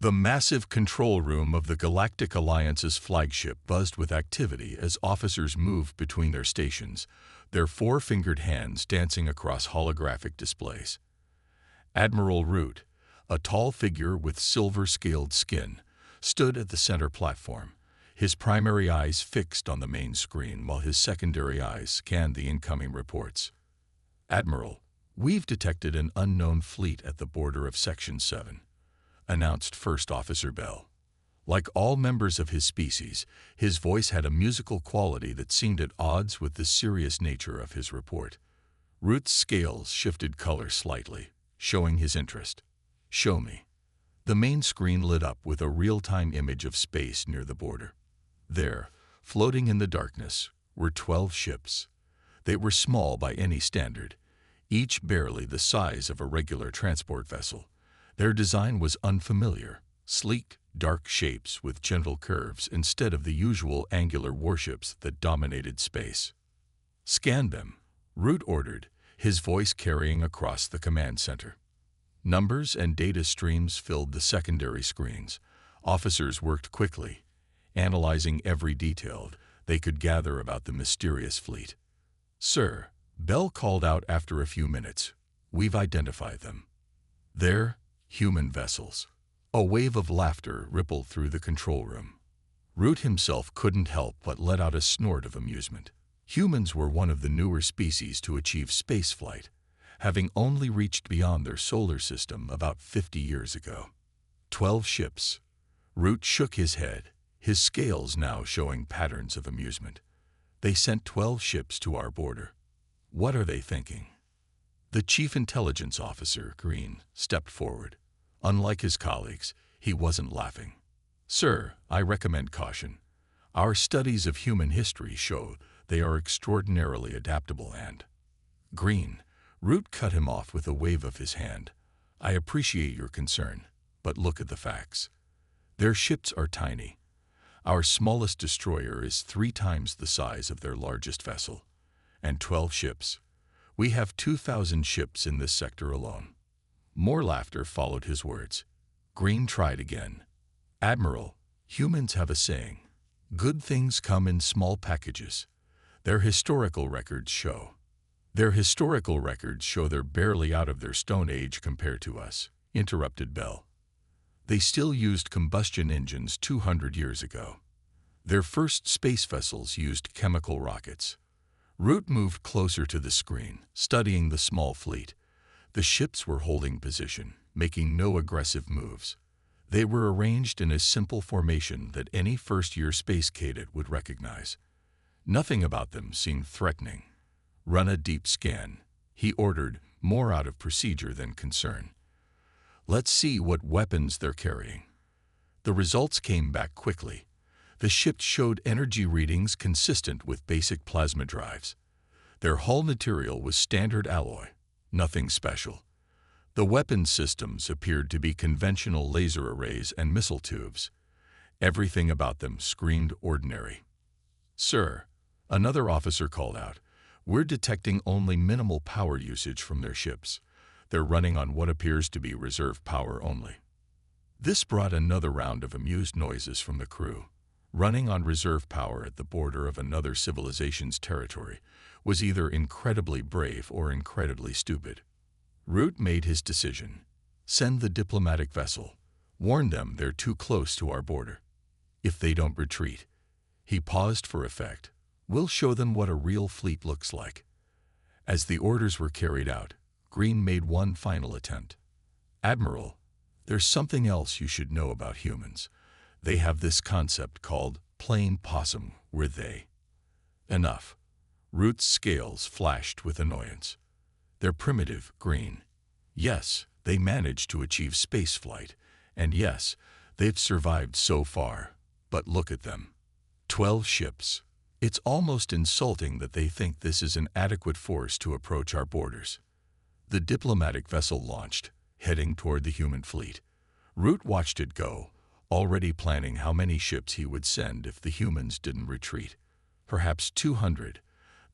The massive control room of the Galactic Alliance's flagship buzzed with activity as officers moved between their stations, their four-fingered hands dancing across holographic displays. Admiral Root, a tall figure with silver-scaled skin, stood at the center platform, his primary eyes fixed on the main screen while his secondary eyes scanned the incoming reports. "Admiral, we've detected an unknown fleet at the border of Section 7. Announced First Officer Bell. Like all members of his species, his voice had a musical quality that seemed at odds with the serious nature of his report. Root's scales shifted color slightly, showing his interest. "Show me." The main screen lit up with a real-time image of space near the border. There, floating in the darkness, were 12 ships. They were small by any standard, each barely the size of a regular transport vessel. Their design was unfamiliar, sleek, dark shapes with gentle curves instead of the usual angular warships that dominated space. "Scan them," Root ordered, his voice carrying across the command center. Numbers and data streams filled the secondary screens. Officers worked quickly, analyzing every detail they could gather about the mysterious fleet. "Sir," Bell called out after a few minutes, "we've identified them. They're human vessels." A wave of laughter rippled through the control room. Root himself couldn't help but let out a snort of amusement. Humans were one of the newer species to achieve spaceflight, having only reached beyond their solar system about 50 years ago. 12 ships. Root shook his head, his scales now showing patterns of amusement. "They sent 12 ships to our border. What are they thinking?" The Chief Intelligence Officer, Green, stepped forward. Unlike his colleagues, he wasn't laughing. "Sir, I recommend caution. Our studies of human history show they are extraordinarily adaptable and—" "Green," Root cut him off with a wave of his hand. "I appreciate your concern, but look at the facts. Their ships are tiny. Our smallest destroyer is 3 times the size of their largest vessel. And 12 ships. We have 2,000 ships in this sector alone." More laughter followed his words. Green tried again. "Admiral, humans have a saying. Good things come in small packages. Their historical records show they're barely out of their Stone Age compared to us," interrupted Bell. "They still used combustion engines 200 years ago. Their first space vessels used chemical rockets." Root moved closer to the screen, studying the small fleet. The ships were holding position, making no aggressive moves. They were arranged in a simple formation that any first-year space cadet would recognize. Nothing about them seemed threatening. "Run a deep scan," he ordered, more out of procedure than concern. "Let's see what weapons they're carrying." The results came back quickly. The ships showed energy readings consistent with basic plasma drives. Their hull material was standard alloy, nothing special. The weapon systems appeared to be conventional laser arrays and missile tubes. Everything about them screamed ordinary. "Sir," another officer called out, "we're detecting only minimal power usage from their ships. They're running on what appears to be reserve power only." This brought another round of amused noises from the crew. Running on reserve power at the border of another civilization's territory was either incredibly brave or incredibly stupid. Root made his decision. "Send the diplomatic vessel. Warn them they're too close to our border. If they don't retreat," he paused for effect, "we'll show them what a real fleet looks like." As the orders were carried out, Green made one final attempt. "Admiral, there's something else you should know about humans. They have this concept called plain possum, where they—" "Enough." Root's scales flashed with annoyance. "They're primitive, Green. Yes, they managed to achieve spaceflight, and yes, they've survived so far, but look at them. 12 ships. It's almost insulting that they think this is an adequate force to approach our borders." The diplomatic vessel launched, heading toward the human fleet. Root watched it go, already planning how many ships he would send if the humans didn't retreat. Perhaps 200.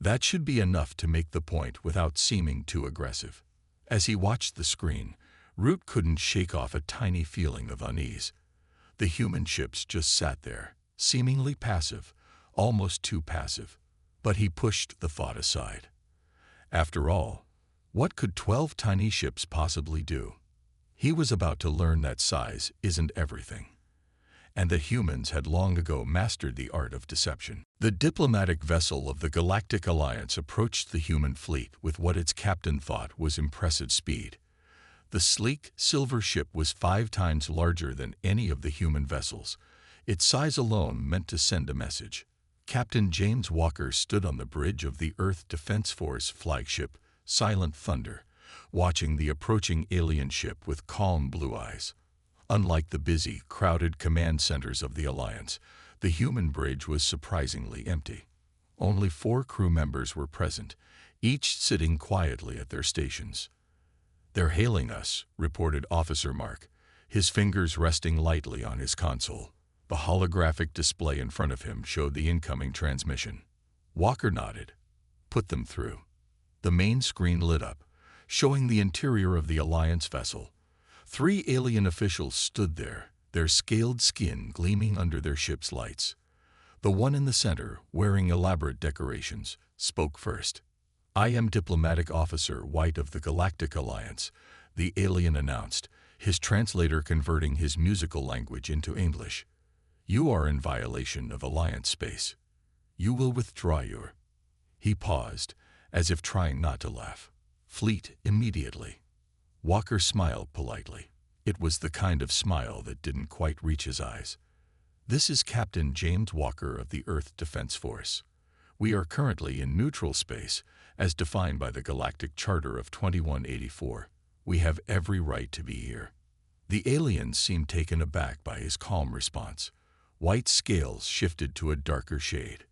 That should be enough to make the point without seeming too aggressive. As he watched the screen, Root couldn't shake off a tiny feeling of unease. The human ships just sat there, seemingly passive, almost too passive. But he pushed the thought aside. After all, what could 12 tiny ships possibly do? He was about to learn that size isn't everything, and that humans had long ago mastered the art of deception. The diplomatic vessel of the Galactic Alliance approached the human fleet with what its captain thought was impressive speed. The sleek, silver ship was 5 times larger than any of the human vessels. Its size alone meant to send a message. Captain James Walker stood on the bridge of the Earth Defense Force flagship, Silent Thunder, watching the approaching alien ship with calm blue eyes. Unlike the busy, crowded command centers of the Alliance, the human bridge was surprisingly empty. Only 4 crew members were present, each sitting quietly at their stations. "They're hailing us," reported Officer Mark, his fingers resting lightly on his console. The holographic display in front of him showed the incoming transmission. Walker nodded. "Put them through." The main screen lit up, showing the interior of the Alliance vessel. 3 alien officials stood there, their scaled skin gleaming under their ship's lights. The one in the center, wearing elaborate decorations, spoke first. "I am Diplomatic Officer White of the Galactic Alliance," the alien announced, his translator converting his musical language into English. "You are in violation of Alliance space. You will withdraw your—" He paused, as if trying not to laugh. "Fleet immediately." Walker smiled politely. It was the kind of smile that didn't quite reach his eyes. "This is Captain James Walker of the Earth Defense Force. We are currently in neutral space, as defined by the Galactic Charter of 2184. We have every right to be here." The alien seemed taken aback by his calm response. White's scales shifted to a darker shade.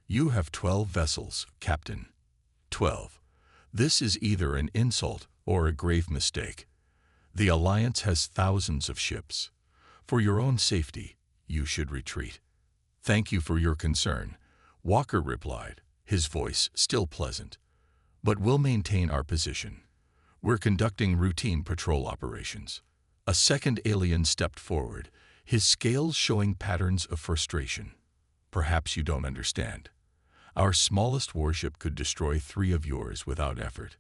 "You have 12 vessels, Captain." 12. This is either an insult or a grave mistake. The Alliance has thousands of ships. For your own safety, you should retreat. "Thank you for your concern," Walker replied, his voice still pleasant. "But we'll maintain our position. We're conducting routine patrol operations." A second alien stepped forward, his scales showing patterns of frustration. "Perhaps you don't understand. Our smallest warship could destroy 3 of yours without effort.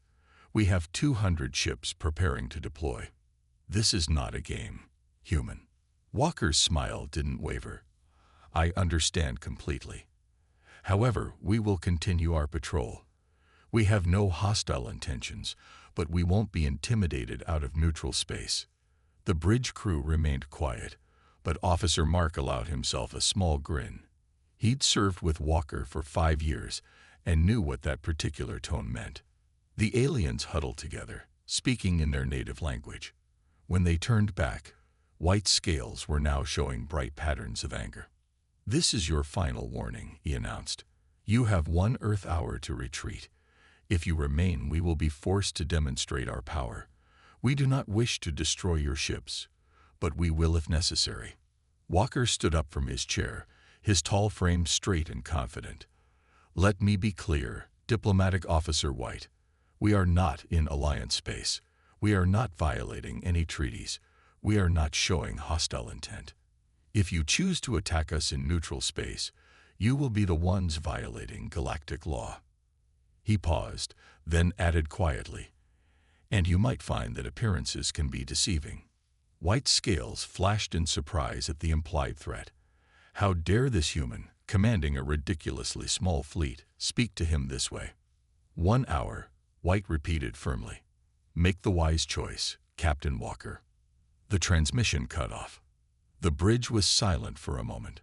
We have 200 ships preparing to deploy. This is not a game, human." Walker's smile didn't waver. "I understand completely. However, we will continue our patrol. We have no hostile intentions, but we won't be intimidated out of neutral space." The bridge crew remained quiet, but Officer Mark allowed himself a small grin. He'd served with Walker for 5 years and knew what that particular tone meant. The aliens huddled together, speaking in their native language. When they turned back, White's scales were now showing bright patterns of anger. "This is your final warning," he announced. "You have 1 Earth hour to retreat. If you remain, we will be forced to demonstrate our power. We do not wish to destroy your ships, but we will if necessary." Walker stood up from his chair, his tall frame straight and confident. "Let me be clear, Diplomatic Officer White. We are not in Alliance space. We are not violating any treaties. We are not showing hostile intent. If you choose to attack us in neutral space, you will be the ones violating galactic law." He paused, then added quietly, "And you might find that appearances can be deceiving." White's scales flashed in surprise at the implied threat. How dare this human, commanding a ridiculously small fleet, speak to him this way? 1 hour, White repeated firmly. "Make the wise choice, Captain Walker." The transmission cut off. The bridge was silent for a moment.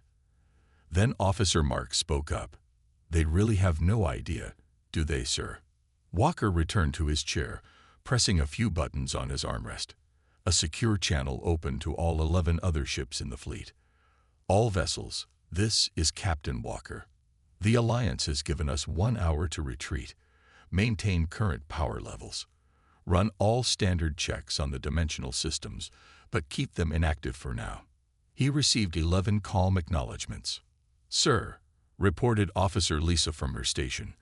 Then Officer Mark spoke up. "They really have no idea, do they, sir?" Walker returned to his chair, pressing a few buttons on his armrest. A secure channel opened to all 11 other ships in the fleet. "All vessels, this is Captain Walker. The Alliance has given us 1 hour to retreat. Maintain current power levels. Run all standard checks on the dimensional systems, but keep them inactive for now." He received 11 calm acknowledgments. "Sir," reported Officer Lisa from her station,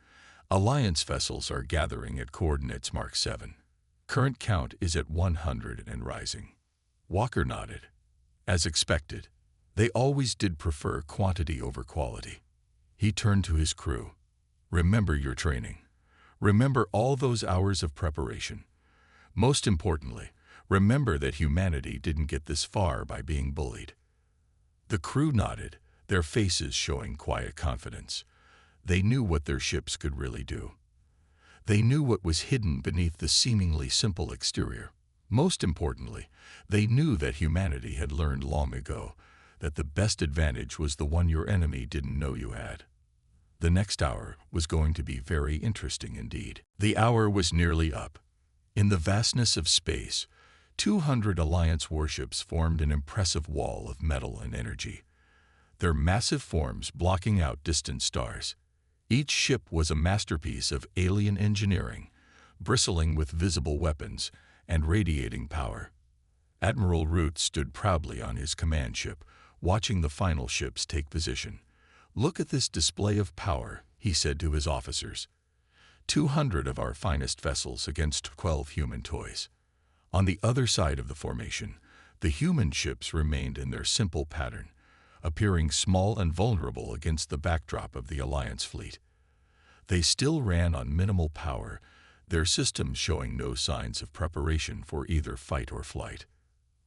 "Alliance vessels are gathering at coordinates Mark 7. Current count is at 100 and rising. Walker nodded. As expected, they always did prefer quantity over quality. He turned to his crew. Remember your training. Remember all those hours of preparation. Most importantly, remember that humanity didn't get this far by being bullied. The crew nodded, their faces showing quiet confidence. They knew what their ships could really do. They knew what was hidden beneath the seemingly simple exterior. Most importantly, they knew that humanity had learned long ago that the best advantage was the one your enemy didn't know you had. The next hour was going to be very interesting indeed. The hour was nearly up. In the vastness of space, 200 Alliance warships formed an impressive wall of metal and energy, their massive forms blocking out distant stars. Each ship was a masterpiece of alien engineering, bristling with visible weapons and radiating power. Admiral Root stood proudly on his command ship, watching the final ships take position. "Look at this display of power," he said to his officers. 200 of our finest vessels against 12 human toys. On the other side of the formation, the human ships remained in their simple pattern, appearing small and vulnerable against the backdrop of the Alliance fleet. They still ran on minimal power, their systems showing no signs of preparation for either fight or flight.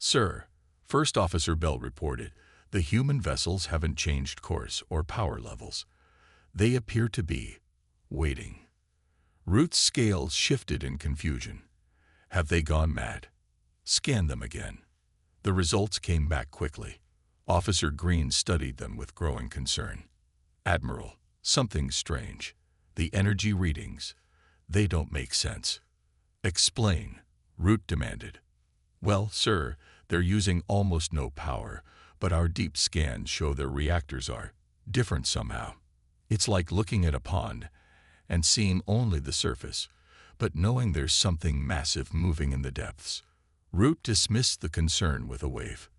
"Sir," First Officer Bell reported, "the human vessels haven't changed course or power levels. They appear to be waiting." Root's scales shifted in confusion. "Have they gone mad? Scan them again." The results came back quickly. Officer Green studied them with growing concern. "Admiral, something's strange. The energy readings, they don't make sense." "Explain," Root demanded. "Well, sir, they're using almost no power, but our deep scans show their reactors are different somehow. It's like looking at a pond and seeing only the surface, but knowing there's something massive moving in the depths." Root dismissed the concern with a wave.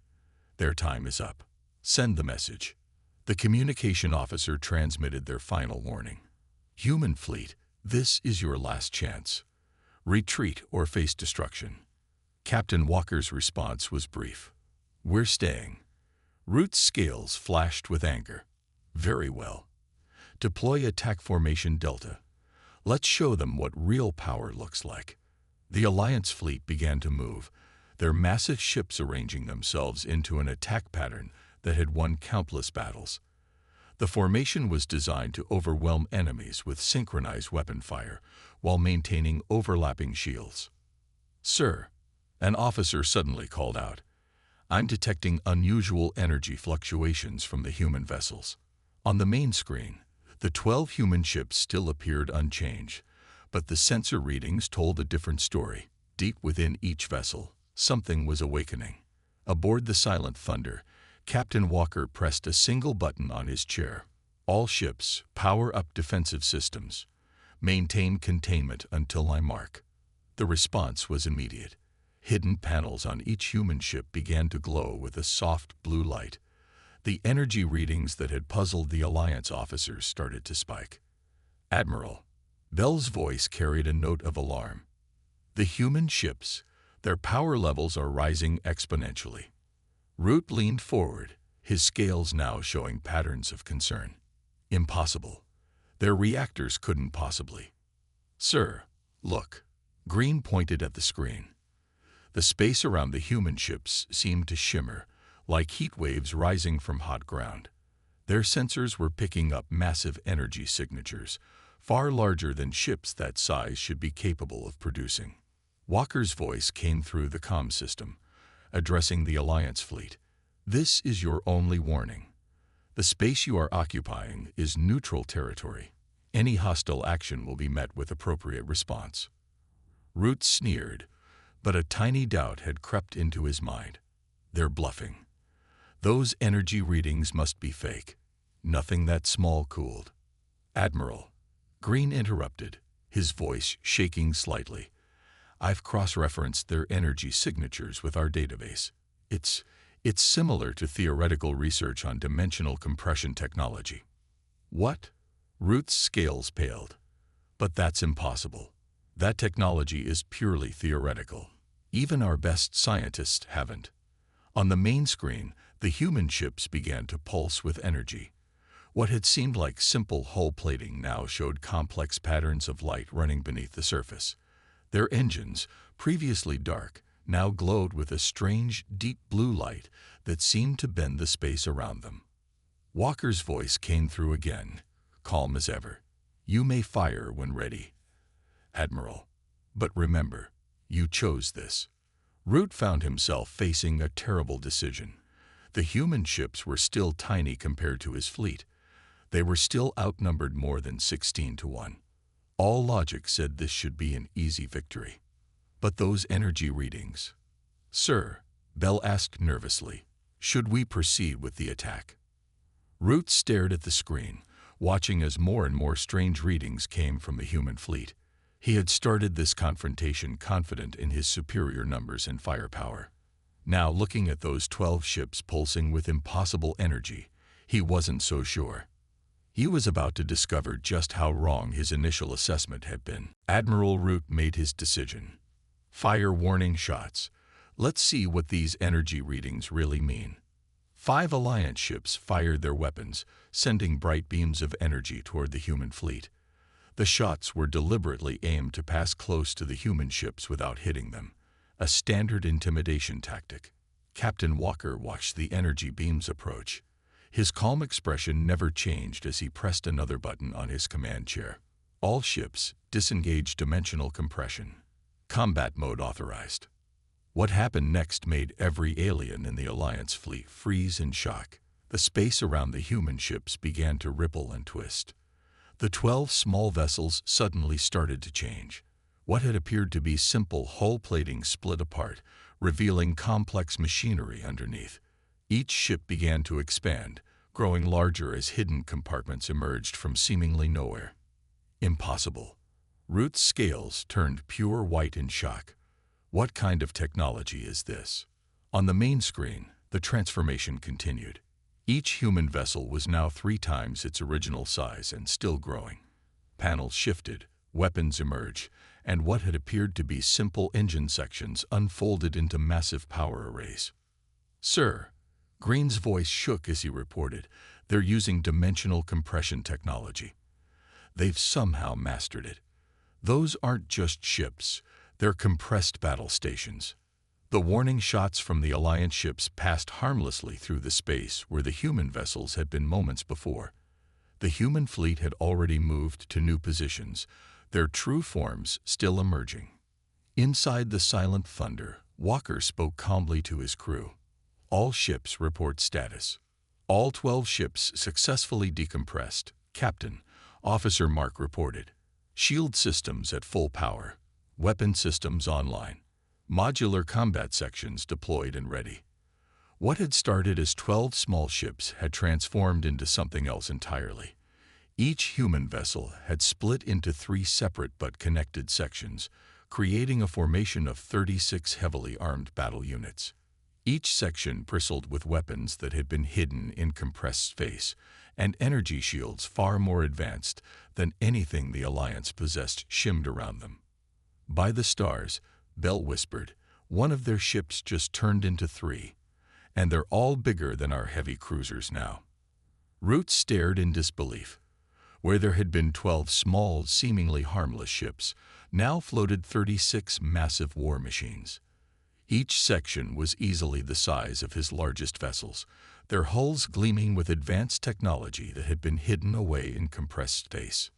"Their time is up. Send the message." The communication officer transmitted their final warning. "Human fleet, this is your last chance. Retreat or face destruction." Captain Walker's response was brief. "We're staying." Root's scales flashed with anger. "Very well. Deploy attack formation Delta. Let's show them what real power looks like." The Alliance fleet began to move, their massive ships arranging themselves into an attack pattern that had won countless battles. The formation was designed to overwhelm enemies with synchronized weapon fire while maintaining overlapping shields. "Sir," an officer suddenly called out, "I'm detecting unusual energy fluctuations from the human vessels." On the main screen, the 12 human ships still appeared unchanged, but the sensor readings told a different story. Deep within each vessel, something was awakening. Aboard the Silent Thunder, Captain Walker pressed a single button on his chair. "All ships, power up defensive systems. Maintain containment until I mark." The response was immediate. Hidden panels on each human ship began to glow with a soft blue light. The energy readings that had puzzled the Alliance officers started to spike. "Admiral," Bell's voice carried a note of alarm. "The human ships, their power levels are rising exponentially." Root leaned forward, his scales now showing patterns of concern. "Impossible. Their reactors couldn't possibly." "Sir, look." Green pointed at the screen. The space around the human ships seemed to shimmer, like heat waves rising from hot ground. Their sensors were picking up massive energy signatures, far larger than ships that size should be capable of producing. Walker's voice came through the comm system, addressing the Alliance fleet. "This is your only warning. The space you are occupying is neutral territory. Any hostile action will be met with appropriate response." Root sneered, but a tiny doubt had crept into his mind. They're bluffing. Those energy readings must be fake. Nothing that small cooled. "Admiral," Green interrupted, his voice shaking slightly. "I've cross-referenced their energy signatures with our database. It's similar to theoretical research on dimensional compression technology." "What?" Root's scales paled. "But that's impossible. That technology is purely theoretical. Even our best scientists haven't. On the main screen, the human ships began to pulse with energy. What had seemed like simple hull plating now showed complex patterns of light running beneath the surface. Their engines, previously dark, now glowed with a strange, deep blue light that seemed to bend the space around them. Walker's voice came through again, calm as ever. "You may fire when ready, Admiral. But remember, you chose this." Root found himself facing a terrible decision. The human ships were still tiny compared to his fleet. They were still outnumbered more than 16 to 1. All logic said this should be an easy victory. But those energy readings... "Sir," Bell asked nervously, "should we proceed with the attack?" Root stared at the screen, watching as more and more strange readings came from the human fleet. He had started this confrontation confident in his superior numbers and firepower. Now, looking at those 12 ships pulsing with impossible energy, he wasn't so sure. He was about to discover just how wrong his initial assessment had been. Admiral Root made his decision. "Fire warning shots. Let's see what these energy readings really mean." 5 Alliance ships fired their weapons, sending bright beams of energy toward the human fleet. The shots were deliberately aimed to pass close to the human ships without hitting them, a standard intimidation tactic. Captain Walker watched the energy beams approach. His calm expression never changed as he pressed another button on his command chair. "All ships, disengage dimensional compression. Combat mode authorized." What happened next made every alien in the Alliance fleet freeze in shock. The space around the human ships began to ripple and twist. The 12 small vessels suddenly started to change. What had appeared to be simple hull plating split apart, revealing complex machinery underneath. Each ship began to expand, growing larger as hidden compartments emerged from seemingly nowhere. Impossible. Root's scales turned pure white in shock. What kind of technology is this? On the main screen, the transformation continued. Each human vessel was now 3 times its original size and still growing. Panels shifted, weapons emerged, and what had appeared to be simple engine sections unfolded into massive power arrays. "Sir," Green's voice shook as he reported, "they're using dimensional compression technology. They've somehow mastered it. Those aren't just ships, they're compressed battle stations." The warning shots from the Alliance ships passed harmlessly through the space where the human vessels had been moments before. The human fleet had already moved to new positions, their true forms still emerging. Inside the silent thunder, Walker spoke calmly to his crew. "All ships report status. All 12 ships successfully decompressed. Captain," Officer Mark reported. "Shield systems at full power. Weapon systems online. Modular combat sections deployed and ready." What had started as 12 small ships had transformed into something else entirely. Each human vessel had split into 3 separate but connected sections, creating a formation of 36 heavily armed battle units. Each section bristled with weapons that had been hidden in compressed space, and energy shields far more advanced than anything the Alliance possessed shimmed around them. "By the stars," Bell whispered, "one of their ships just turned into 3, and they're all bigger than our heavy cruisers now." Root stared in disbelief. Where there had been 12 small, seemingly harmless ships, now floated 36 massive war machines. Each section was easily the size of his largest vessels, their hulls gleaming with advanced technology that had been hidden away in compressed space.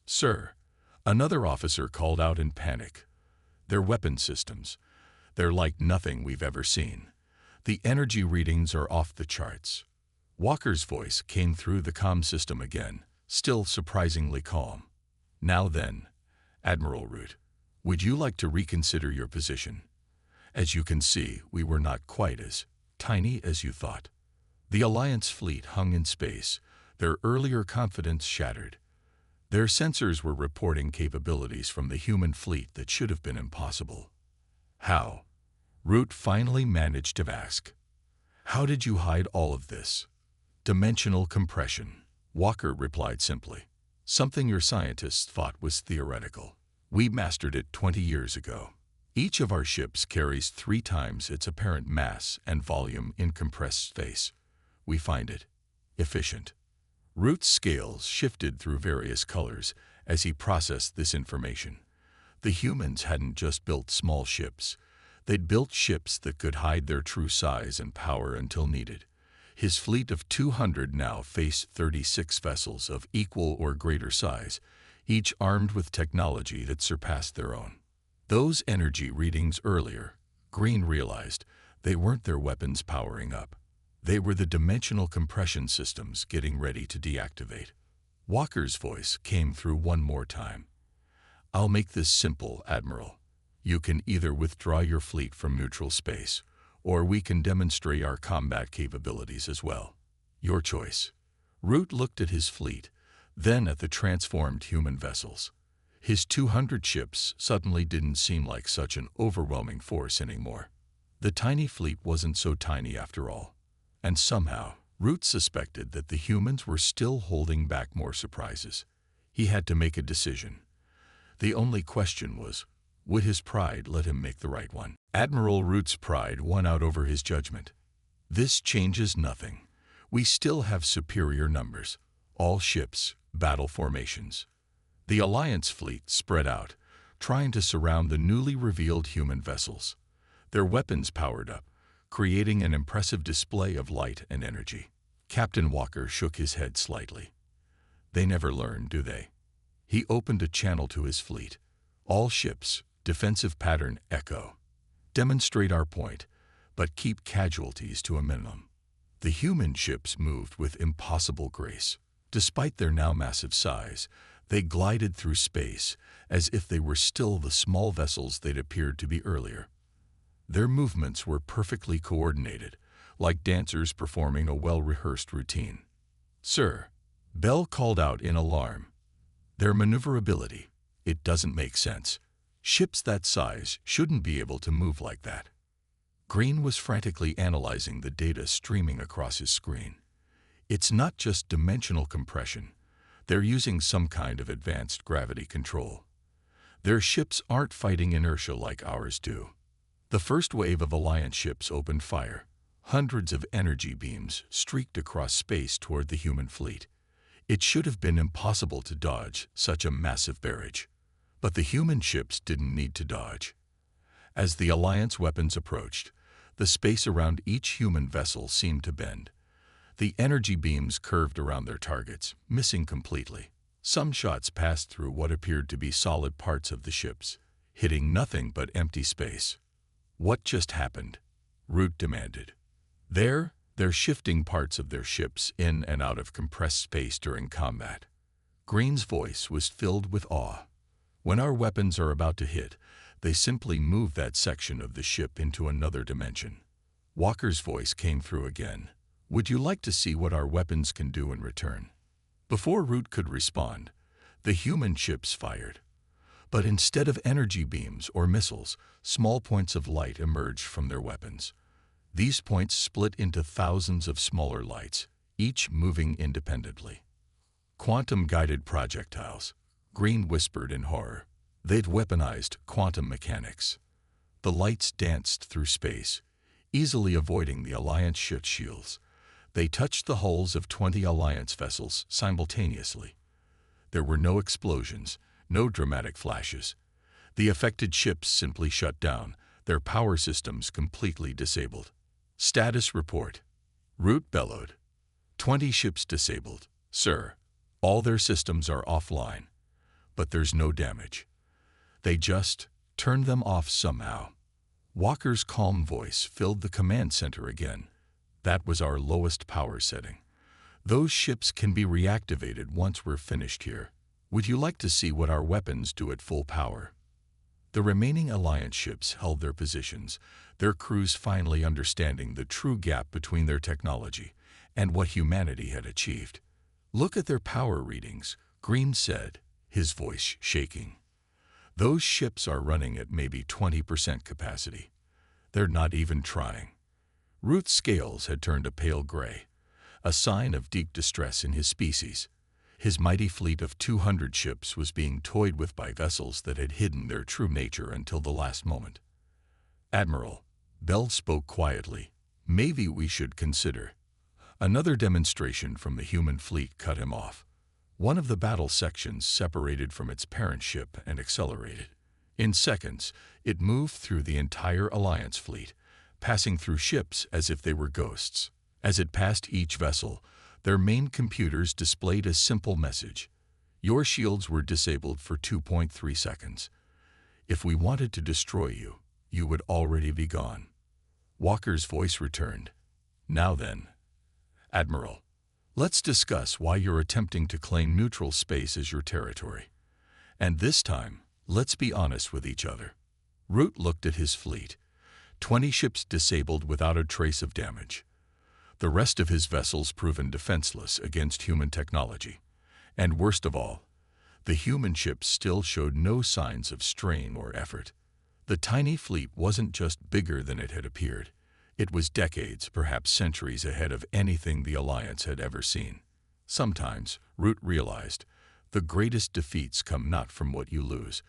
"Sir," another officer called out in panic, "their weapon systems. They're like nothing we've ever seen. The energy readings are off the charts." Walker's voice came through the comm system again, still surprisingly calm. "Now then, Admiral Root, would you like to reconsider your position? As you can see, we were not quite as tiny as you thought." The Alliance fleet hung in space, their earlier confidence shattered. Their sensors were reporting capabilities from the human fleet that should have been impossible. "How?" Root finally managed to ask. "How did you hide all of this?" "Dimensional compression," Walker replied simply. "Something your scientists thought was theoretical. We mastered it 20 years ago. Each of our ships carries 3 times its apparent mass and volume in compressed space. We find it efficient. Root's scales shifted through various colors as he processed this information. The humans hadn't just built small ships. They'd built ships that could hide their true size and power until needed. His fleet of 200 now faced 36 vessels of equal or greater size, each armed with technology that surpassed their own. Those energy readings earlier, Green realized, they weren't their weapons powering up. They were the dimensional compression systems getting ready to deactivate. Walker's voice came through one more time. "I'll make this simple, Admiral. You can either withdraw your fleet from neutral space, or we can demonstrate our combat capabilities as well. Your choice." Root looked at his fleet, then at the transformed human vessels. His 200 ships suddenly didn't seem like such an overwhelming force anymore. The tiny fleet wasn't so tiny after all. And somehow, Root suspected that the humans were still holding back more surprises. He had to make a decision. The only question was, would his pride let him make the right one? Admiral Root's pride won out over his judgment. "This changes nothing. We still have superior numbers. All ships, battle formations." The Alliance fleet spread out, trying to surround the newly revealed human vessels. Their weapons powered up, creating an impressive display of light and energy. Captain Walker shook his head slightly. "They never learn, do they?" He opened a channel to his fleet. "All ships, defensive pattern echo. Demonstrate our point, but keep casualties to a minimum." The human ships moved with impossible grace. Despite their now massive size, they glided through space as if they were still the small vessels they'd appeared to be earlier. Their movements were perfectly coordinated, like dancers performing a well-rehearsed routine. "Sir," Bell called out in alarm. "Their maneuverability, it doesn't make sense. Ships that size shouldn't be able to move like that." Green was frantically analyzing the data streaming across his screen. "It's not just dimensional compression. They're using some kind of advanced gravity control. Their ships aren't fighting inertia like ours do." The first wave of Alliance ships opened fire. Hundreds of energy beams streaked across space toward the human fleet. It should have been impossible to dodge such a massive barrage. But the human ships didn't need to dodge. As the Alliance weapons approached, the space around each human vessel seemed to bend. The energy beams curved around their targets, missing completely. Some shots passed through what appeared to be solid parts of the ships, hitting nothing but empty space. "What just happened?" Root demanded. They're shifting parts of their ships in and out of compressed space during combat." Green's voice was filled with awe. "When our weapons are about to hit, they simply move that section of the ship into another dimension." Walker's voice came through again. "Would you like to see what our weapons can do in return?" Before Root could respond, the human ships fired. But instead of energy beams or missiles, small points of light emerged from their weapons. These points split into thousands of smaller lights, each moving independently. "Quantum-guided projectiles," Green whispered in horror. They'd weaponized quantum mechanics. The lights danced through space, easily avoiding the Alliance ship shields. They touched the hulls of 20 Alliance vessels simultaneously. There were no explosions, no dramatic flashes. The affected ships simply shut down, their power systems completely disabled. "Status report," Root bellowed. 20 ships disabled, sir. All their systems are offline. But there's no damage. They just turned them off somehow." Walker's calm voice filled the command center again. "That was our lowest power setting. Those ships can be reactivated once we're finished here. Would you like to see what our weapons do at full power?" The remaining Alliance ships held their positions, their crews finally understanding the true gap between their technology and what humanity had achieved. "Look at their power readings," Green said, his voice shaking. "Those ships are running at maybe 20% capacity. They're not even trying." Root's scales had turned a pale gray, a sign of deep distress in his species. His mighty fleet of 200 ships was being toyed with by vessels that had hidden their true nature until the last moment. "Admiral," Bell spoke quietly, "maybe we should consider." Another demonstration from the human fleet cut him off. One of the battle sections separated from its parent ship and accelerated. In seconds, it moved through the entire Alliance fleet, passing through ships as if they were ghosts. As it passed each vessel, their main computers displayed a simple message: "Your shields were disabled for 2.3 seconds. If we wanted to destroy you, you would already be gone." Walker's voice returned. "Now then, Admiral, let's discuss why you're attempting to claim neutral space as your territory. And this time, let's be honest with each other." Root looked at his fleet. 20 ships disabled without a trace of damage. The rest of his vessels proven defenseless against human technology. And worst of all, the human ships still showed no signs of strain or effort. The tiny fleet wasn't just bigger than it had appeared. It was decades, perhaps centuries ahead of anything the Alliance had ever seen. Sometimes, Root realized, the greatest defeats come not from what you lose,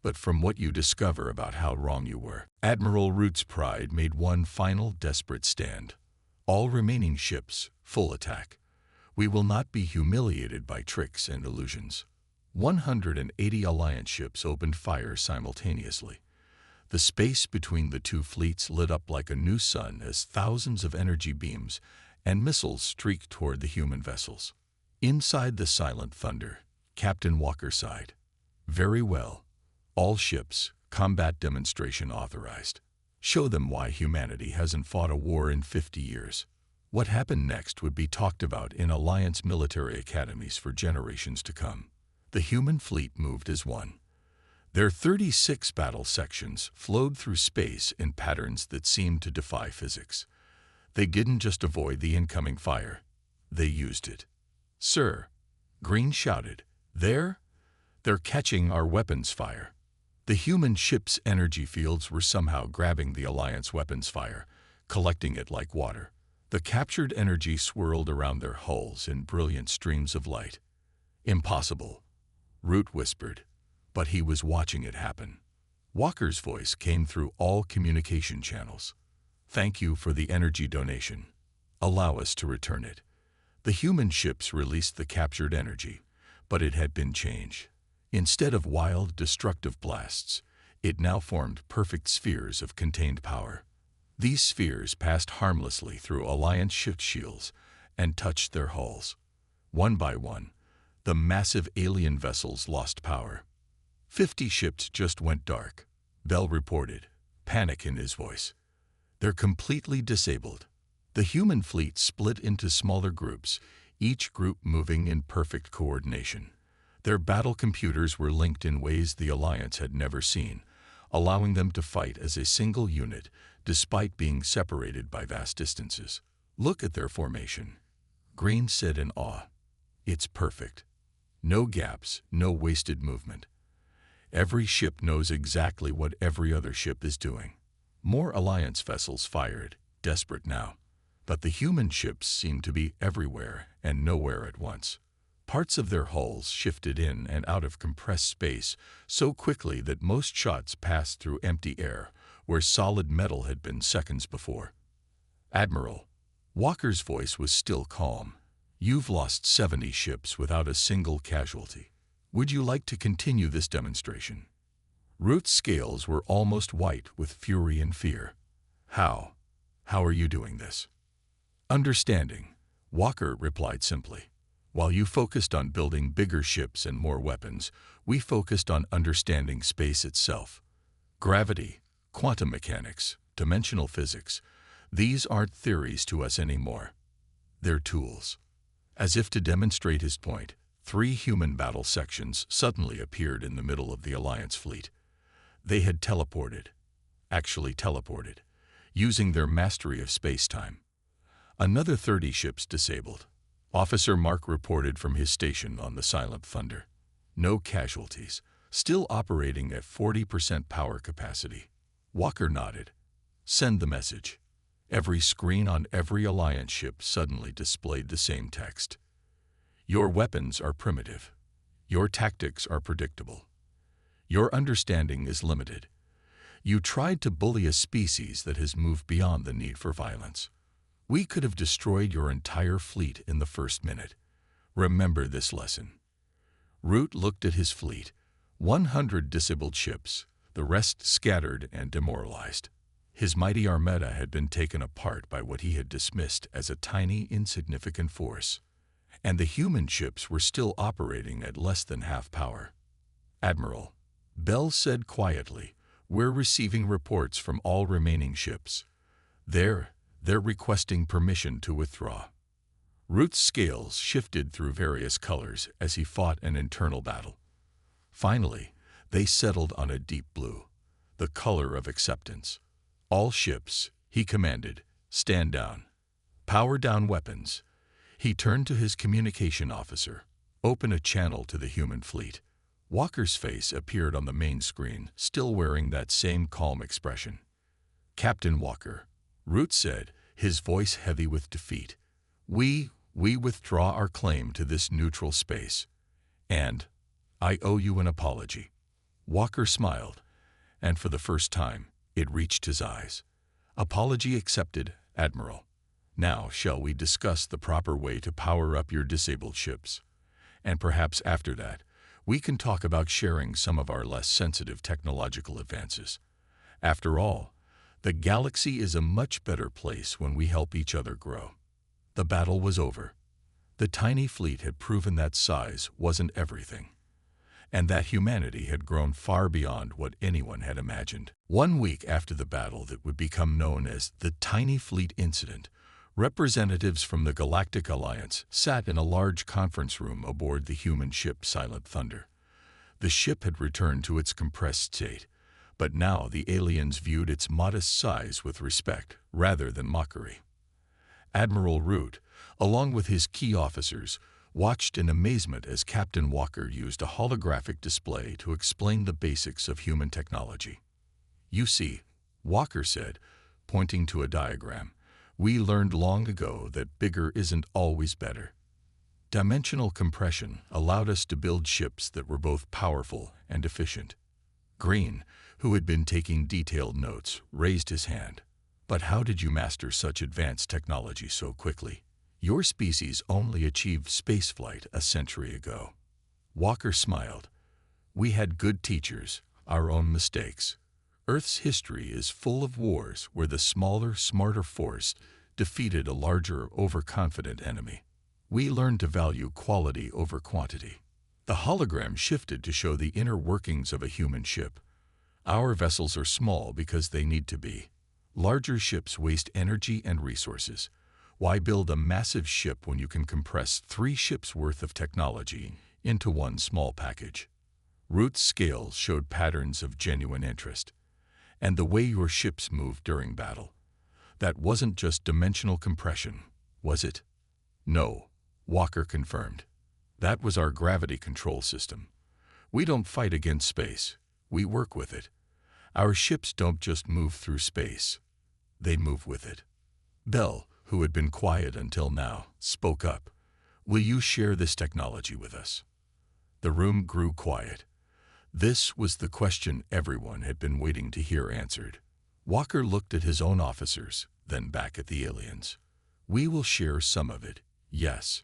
but from what you discover about how wrong you were. Admiral Root's pride made one final desperate stand. "All remaining ships, full attack. We will not be humiliated by tricks and illusions." 180 Alliance ships opened fire simultaneously. The space between the two fleets lit up like a new sun as thousands of energy beams and missiles streaked toward the human vessels. Inside the silent thunder, Captain Walker sighed. "Very well. All ships, combat demonstration authorized. Show them why humanity hasn't fought a war in 50 years. What happened next would be talked about in Alliance military academies for generations to come." The human fleet moved as one. Their 36 battle sections flowed through space in patterns that seemed to defy physics. They didn't just avoid the incoming fire. They used it. "Sir," Green shouted, "they're catching our weapons fire." The human ship's energy fields were somehow grabbing the Alliance weapons fire, collecting it like water. The captured energy swirled around their hulls in brilliant streams of light. "Impossible," Root whispered, but he was watching it happen. Walker's voice came through all communication channels. "Thank you for the energy donation. Allow us to return it." The human ships released the captured energy, but it had been changed. Instead of wild, destructive blasts, it now formed perfect spheres of contained power. These spheres passed harmlessly through Alliance ship shields and touched their hulls. One by one, the massive alien vessels lost power. 50 ships just went dark, Bell reported, panic in his voice. "They're completely disabled." The human fleet split into smaller groups, each group moving in perfect coordination. Their battle computers were linked in ways the Alliance had never seen, allowing them to fight as a single unit despite being separated by vast distances. "Look at their formation," Green said in awe. "It's perfect. No gaps, no wasted movement. Every ship knows exactly what every other ship is doing." More Alliance vessels fired, desperate now. But the human ships seemed to be everywhere and nowhere at once. Parts of their hulls shifted in and out of compressed space so quickly that most shots passed through empty air, where solid metal had been seconds before. "Admiral," Walker's voice was still calm, "you've lost 70 ships without a single casualty. Would you like to continue this demonstration?" Root's scales were almost white with fury and fear. How are you doing this?" "Understanding," Walker replied simply. "While you focused on building bigger ships and more weapons, we focused on understanding space itself. Gravity, quantum mechanics, dimensional physics, these aren't theories to us anymore. They're tools." As if to demonstrate his point, 3 human battle sections suddenly appeared in the middle of the Alliance fleet. They had actually teleported, using their mastery of space-time. Another 30 ships disabled. Officer Mark reported from his station on the Silent Thunder. "No casualties, still operating at 40% power capacity." Walker nodded. "Send the message." Every screen on every Alliance ship suddenly displayed the same text. Your weapons are primitive. Your tactics are predictable. Your understanding is limited. You tried to bully a species that has moved beyond the need for violence. We could have destroyed your entire fleet in the first minute. Remember this lesson. Root looked at his fleet, 100 disabled ships, the rest scattered and demoralized. His mighty armada had been taken apart by what he had dismissed as a tiny, insignificant force, and the human ships were still operating at less than half power. "Admiral," Bell said quietly, "we're receiving reports from all remaining ships. They're requesting permission to withdraw." Root's scales shifted through various colors as he fought an internal battle. Finally, they settled on a deep blue, the color of acceptance. "All ships," he commanded, "stand down. Power down weapons." He turned to his communication officer. "Open a channel to the human fleet." Walker's face appeared on the main screen, still wearing that same calm expression. "Captain Walker," Root said, his voice heavy with defeat, We withdraw our claim to this neutral space. And I owe you an apology." Walker smiled, and for the first time, it reached his eyes. "Apology accepted, Admiral. Now shall we discuss the proper way to power up your disabled ships? And perhaps after that, we can talk about sharing some of our less sensitive technological advances. After all, the galaxy is a much better place when we help each other grow." The battle was over. The tiny fleet had proven that size wasn't everything, and that humanity had grown far beyond what anyone had imagined. 1 week after the battle that would become known as the Tiny Fleet Incident, representatives from the Galactic Alliance sat in a large conference room aboard the human ship Silent Thunder. The ship had returned to its compressed state, but now the aliens viewed its modest size with respect rather than mockery. Admiral Root, along with his key officers, watched in amazement as Captain Walker used a holographic display to explain the basics of human technology. "You see," Walker said, pointing to a diagram, "we learned long ago that bigger isn't always better." Dimensional compression allowed us to build ships that were both powerful and efficient. Green, who had been taking detailed notes, raised his hand. "But how did you master such advanced technology so quickly? Your species only achieved spaceflight a century ago." Walker smiled. "We had good teachers, our own mistakes. Earth's history is full of wars where the smaller, smarter force defeated a larger, overconfident enemy. We learned to value quality over quantity." The hologram shifted to show the inner workings of a human ship. "Our vessels are small because they need to be. Larger ships waste energy and resources. Why build a massive ship when you can compress 3 ships' worth of technology into one small package?" Root's scales showed patterns of genuine interest. "And the way your ships moved during battle. That wasn't just dimensional compression, was it?" "No," Walker confirmed. "That was our gravity control system. We don't fight against space. We work with it. Our ships don't just move through space. They move with it." Bell, who had been quiet until now, spoke up. "Will you share this technology with us?" The room grew quiet. This was the question everyone had been waiting to hear answered. Walker looked at his own officers, then back at the aliens. "We will share some of it, yes.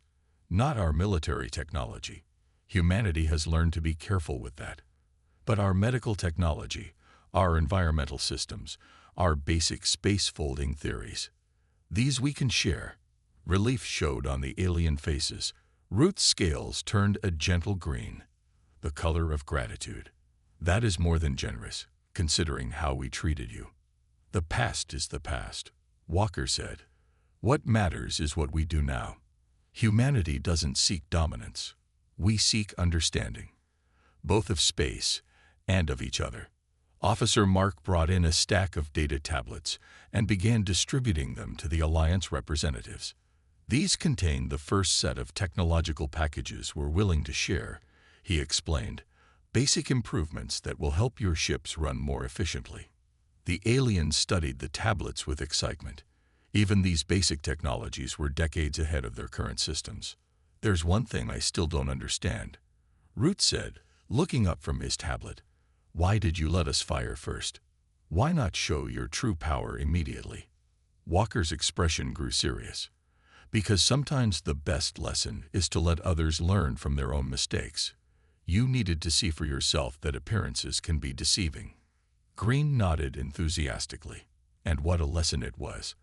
Not our military technology. Humanity has learned to be careful with that. But our medical technology, our environmental systems, our basic space-folding theories. These we can share." Relief showed on the alien faces. Root's scales turned a gentle green, the color of gratitude. "That is more than generous, considering how we treated you." "The past is the past," Walker said. "What matters is what we do now. Humanity doesn't seek dominance. We seek understanding, both of space and of each other." Officer Mark brought in a stack of data tablets and began distributing them to the Alliance representatives. "These contain the first set of technological packages we're willing to share," he explained. "Basic improvements that will help your ships run more efficiently." The aliens studied the tablets with excitement. Even these basic technologies were decades ahead of their current systems. "There's one thing I still don't understand," Root said, looking up from his tablet. "Why did you let us fire first? Why not show your true power immediately?" Walker's expression grew serious. "Because sometimes the best lesson is to let others learn from their own mistakes. You needed to see for yourself that appearances can be deceiving." Green nodded enthusiastically. "And what a lesson it was.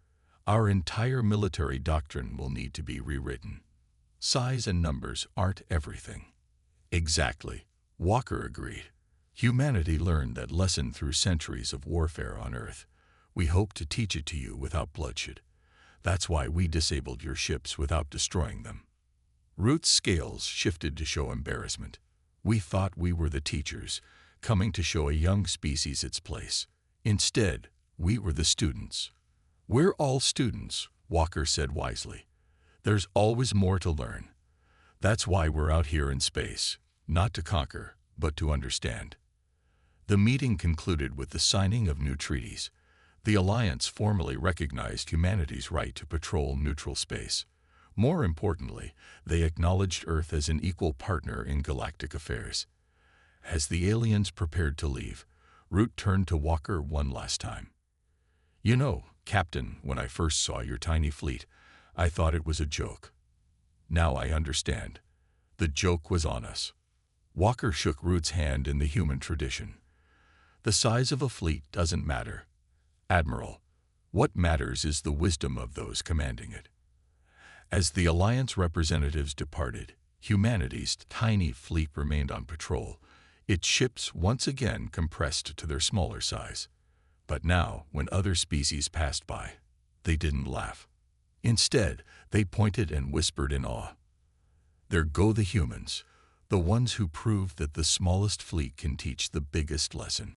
Our entire military doctrine will need to be rewritten. Size and numbers aren't everything." "Exactly," Walker agreed. "Humanity learned that lesson through centuries of warfare on Earth. We hope to teach it to you without bloodshed. That's why we disabled your ships without destroying them." Root's scales shifted to show embarrassment. "We thought we were the teachers, coming to show a young species its place. Instead, we were the students." "We're all students," Walker said wisely. "There's always more to learn. That's why we're out here in space, not to conquer, but to understand." The meeting concluded with the signing of new treaties. The Alliance formally recognized humanity's right to patrol neutral space. More importantly, they acknowledged Earth as an equal partner in galactic affairs. As the aliens prepared to leave, Root turned to Walker one last time. "You know, Captain, when I first saw your tiny fleet, I thought it was a joke. Now I understand. The joke was on us." Walker shook Root's hand in the human tradition. "The size of a fleet doesn't matter, Admiral. What matters is the wisdom of those commanding it." As the Alliance representatives departed, humanity's tiny fleet remained on patrol, its ships once again compressed to their smaller size. But now, when other species passed by, they didn't laugh. Instead, they pointed and whispered in awe. "There go the humans, the ones who proved that the smallest fleet can teach the biggest lesson."